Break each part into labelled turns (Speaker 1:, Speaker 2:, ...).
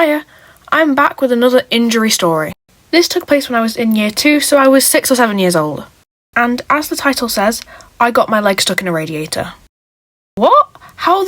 Speaker 1: Hiya, I'm back with another injury story. This took place when I was in year 2, so I was 6 or 7 years old. And as the title says, I got my leg stuck in a radiator. What? How?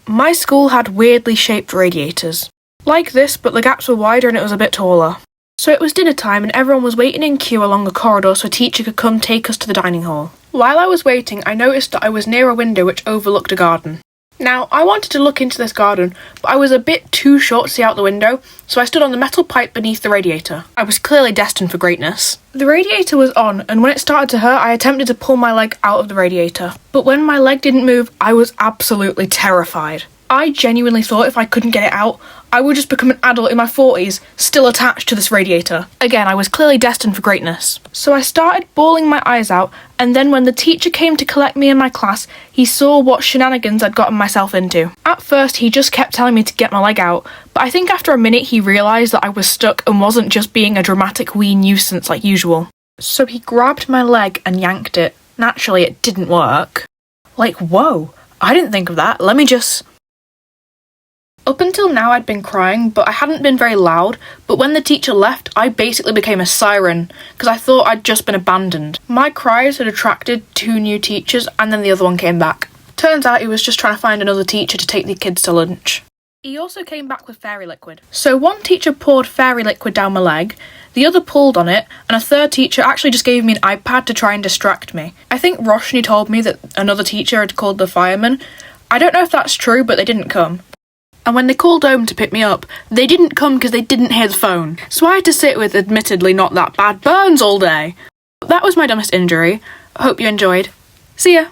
Speaker 1: My school had weirdly shaped radiators. Like this, but the gaps were wider and it was a bit taller. So it was dinner time and everyone was waiting in queue along a corridor so a teacher could come take us to the dining hall. While I was waiting, I noticed that I was near a window which overlooked a garden. Now, I wanted to look into this garden, but I was a bit too short to see out the window, so I stood on the metal pipe beneath the radiator. I was clearly destined for greatness. The radiator was on, and when it started to hurt, I attempted to pull my leg out of the radiator. But when my leg didn't move, I was absolutely terrified. I genuinely thought if I couldn't get it out, I would just become an adult in my 40s, still attached to this radiator. Again, I was clearly destined for greatness. So I started bawling my eyes out, and then when the teacher came to collect me in my class, he saw what shenanigans I'd gotten myself into. At first, he just kept telling me to get my leg out, but I think after a minute he realised that I was stuck and wasn't just being a dramatic wee nuisance like usual. So he grabbed my leg and yanked it. Naturally, it didn't work. Like, whoa, I didn't think of that. Let me just... Up until now I'd been crying, but I hadn't been very loud, but when the teacher left, I basically became a siren, because I thought I'd just been abandoned. My cries had attracted 2 new teachers, and then the other one came back. Turns out he was just trying to find another teacher to take the kids to lunch. He also came back with fairy liquid. So one teacher poured fairy liquid down my leg, the other pulled on it, and a third teacher actually just gave me an iPad to try and distract me. I think Roshni told me that another teacher had called the firemen. I don't know if that's true, but they didn't come. And when they called home to pick me up, they didn't come because they didn't hear the phone. So I had to sit with admittedly not that bad burns all day. That was my dumbest injury. I hope you enjoyed. See ya!